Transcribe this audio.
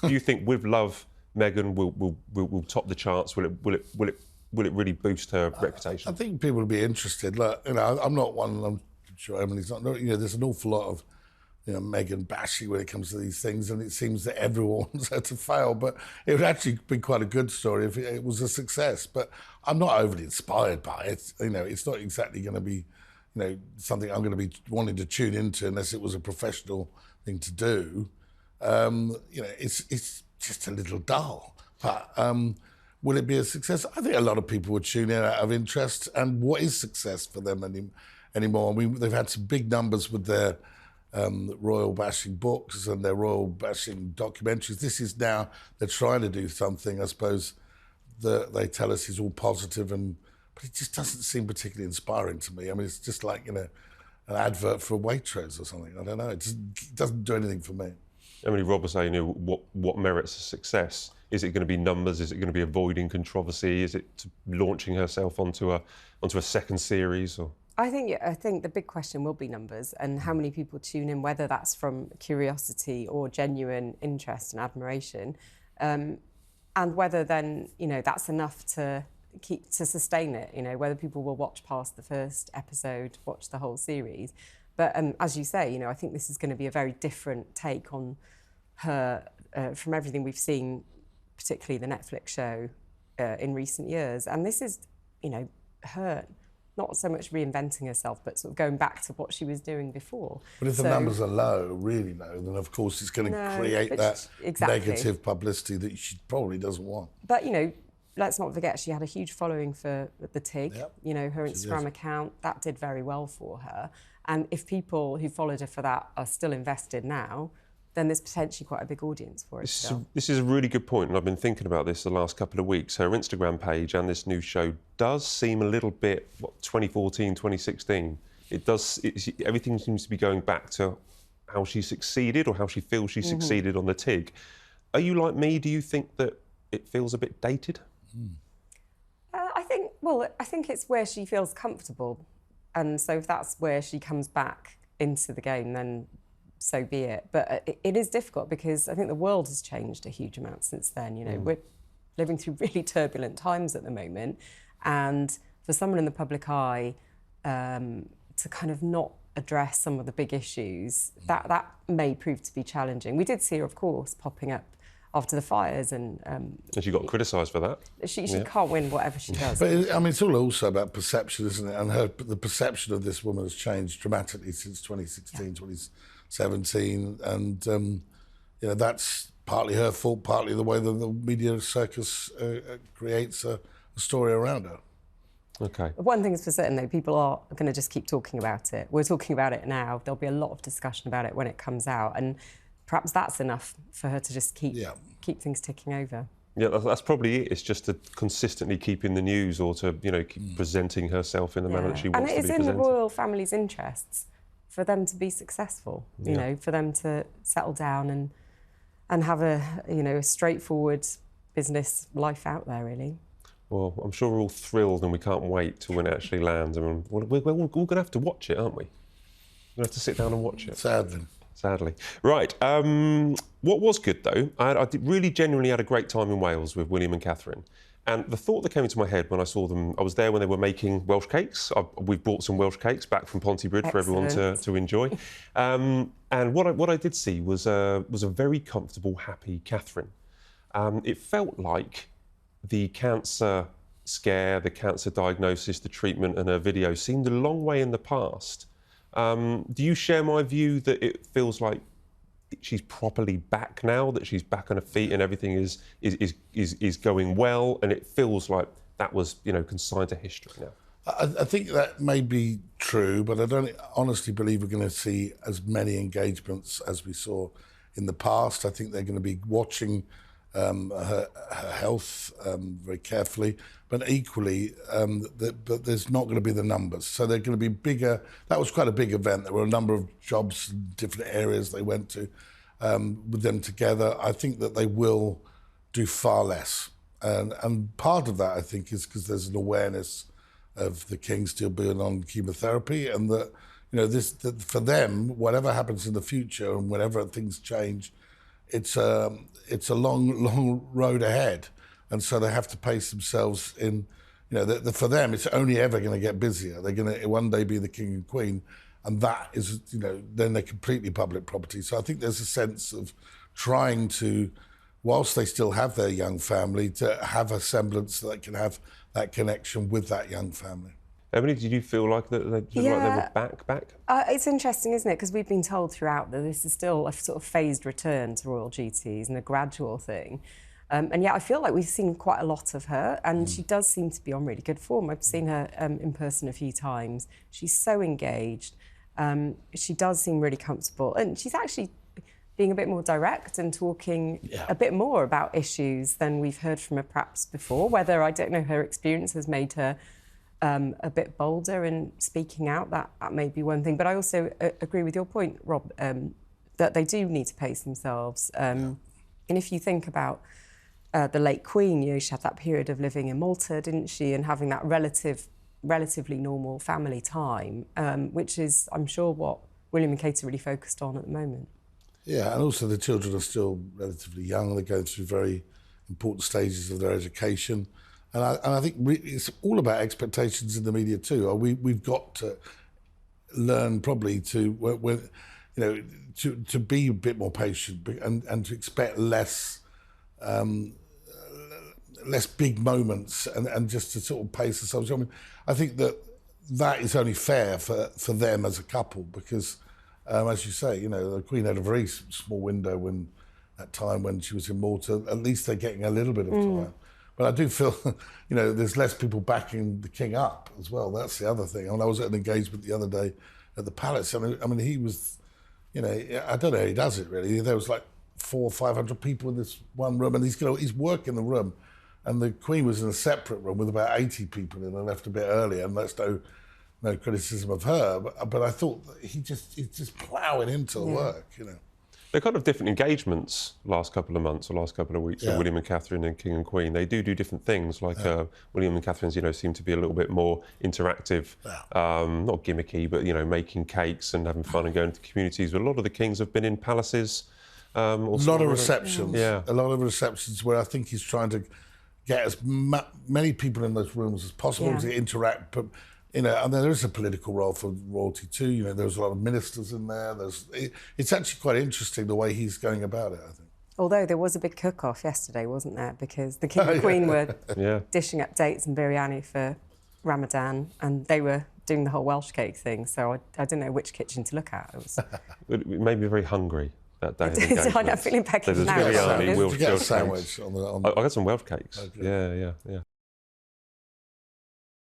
Do you think with love, Meghan will top the charts? Will it really boost her reputation? I think people will be interested. Look, I'm not one. I'm sure Emily's not. There's an awful lot of Meghan bashing when it comes to these things, and it seems that everyone wants her to fail. But it would actually be quite a good story if it was a success. But I'm not overly inspired by it. It's not exactly going to be, something I'm going to be wanting to tune into unless it was a professional thing to do. It's just a little dull. But will it be a success? I think a lot of people would tune in out of interest. And what is success for them anymore? I mean, they've had some big numbers with their royal bashing books and their royal bashing documentaries. This is now, they're trying to do something, I suppose, that they tell us is all positive, but it just doesn't seem particularly inspiring to me. I mean, it's just like, an advert for Waitrose or something. I don't know. It doesn't do anything for me. Emily Robb was saying, what merits a success? Is it going to be numbers? Is it going to be avoiding controversy? Is it launching herself onto a second series? Or I think the big question will be numbers and how many people tune in, whether that's from curiosity or genuine interest and admiration, and whether then that's enough to sustain it. Whether people will watch past the first episode, watch the whole series. But as you say, I think this is going to be a very different take on her from everything we've seen, particularly the Netflix show in recent years. And this is, her not so much reinventing herself, but sort of going back to what she was doing before. But if the numbers are low, really low, then of course it's going to create that negative publicity that she probably doesn't want. But, let's not forget she had a huge following for the TIG. Yep. Her Instagram account, that did very well for her. And if people who followed her for that are still invested now, then there's potentially quite a big audience for it. This is a really good point, and I've been thinking about this the last couple of weeks. Her Instagram page and this new show does seem a little bit 2014, 2016. Everything seems to be going back to how she succeeded or how she feels she succeeded on the TIG. Are you like me? Do you think that it feels a bit dated? I think it's where she feels comfortable, and so if that's where she comes back into the game, then so be it. But it is difficult because I think the world has changed a huge amount since then. We're living through really turbulent times at the moment, and for someone in the public eye to kind of not address some of the big issues, that may prove to be challenging. We did see her, of course, popping up after the fires, and she got criticised for that. She can't win whatever she does. But it's all also about perception, isn't it? And the perception of this woman has changed dramatically since 2016, 2017, and that's partly her fault, partly the way that the media circus creates a story around her. Okay. One thing is for certain, though, people are going to just keep talking about it. We're talking about it now. There'll be a lot of discussion about it when it comes out, and perhaps that's enough for her to just keep things ticking over. Yeah, that's probably it. It's just to consistently keep in the news or to, keep presenting herself in the manner that she wants to be presented. And it is in the royal family's interests for them to be successful, for them to settle down and have a straightforward business life out there, really. Well, I'm sure we're all thrilled and we can't wait till when it actually lands. I mean, we're all going to have to watch it, aren't we? We're going to have to sit down and watch it. Sadly. Right. What was good, though, I really genuinely had a great time in Wales with William and Catherine. And the thought that came into my head when I saw them, I was there when they were making Welsh cakes. We've brought some Welsh cakes back from Pontypridd for everyone to enjoy. And what I did see was a very comfortable, happy Catherine. It felt like the cancer scare, the cancer diagnosis, the treatment and her video seemed a long way in the past. Do you share my view that it feels like she's properly back now, that she's back on her feet and everything is going well, and it feels like that was consigned to history now? I think that may be true, but I don't honestly believe we're going to see as many engagements as we saw in the past. I think they're going to be watching her health very carefully, but equally, but there's not going to be the numbers. So they're going to be bigger. That was quite a big event. There were a number of jobs in different areas they went to with them together. I think that they will do far less. And part of that, I think, is because there's an awareness of the king still being on chemotherapy, and that, that for them, whatever happens in the future and whenever things change, it's a long road ahead, and so they have to pace themselves in. You know, for them, it's only ever going to get busier. They're going to one day be the king and queen, and that is, you know, then they're completely public property. So I think there's a sense of trying to, whilst they still have their young family, to have a semblance that can have that connection with that young family. Emily, did you feel like they were back? It's interesting, isn't it? Because we've been told throughout that this is still a sort of phased return to royal duties and a gradual thing. And yet I feel like we've seen quite a lot of her, and she does seem to be on really good form. I've seen her in person a few times. She's so engaged. She does seem really comfortable, and she's actually being a bit more direct and talking a bit more about issues than we've heard from her perhaps before. Whether, I don't know, her experience has made her a bit bolder in speaking out, that may be one thing. But I also agree with your point, Rob, that they do need to pace themselves. And if you think about the late Queen, you know, she had that period of living in Malta, didn't she, and having that relatively normal family time, which is, I'm sure, what William and Kate are really focused on at the moment. Yeah, and also the children are still relatively young. They're going through very important stages of their education. And I think it's all about expectations in the media too. We've got to learn probably to be a bit more patient and to expect less big moments and just to sort of pace ourselves. I mean, I think that is only fair for them as a couple because, as you say, you know, the Queen had a very small window that time when she was in Malta. At least they're getting a little bit of time. But I do feel, you know, there's less people backing the king up as well. That's the other thing. I mean, I was at an engagement the other day at the Palace. I mean, he was, you know, I don't know how he does it really. There was like 400 or 500 people in this one room, and he's working the room. And the Queen was in a separate room with about 80 people in and left a bit earlier, and that's no criticism of her. But I thought he's just ploughing into the work, you know. They're kind of different engagements last couple of months or last couple of weeks. So William and Catherine and King and Queen, they do different things. Like William and Catherine's, you know, seem to be a little bit more interactive, not gimmicky, but, you know, making cakes and having fun and going to communities. But a lot of the kings have been in palaces. A lot of receptions. Yeah. A lot of receptions where I think he's trying to get as many people in those rooms as possible to interact. But, you know, and there is a political role for royalty too. You know, there's a lot of ministers in there. It's actually quite interesting the way he's going about it, I think. Although there was a big cook-off yesterday, wasn't there? Because the King and Queen were dishing up dates and biryani for Ramadan, and they were doing the whole Welsh cake thing. So I didn't know which kitchen to look at. It made me very hungry that day. I'm feeling peckish now. Biryani, Welsh sandwich on the... I got some Welsh cakes. Okay. Yeah.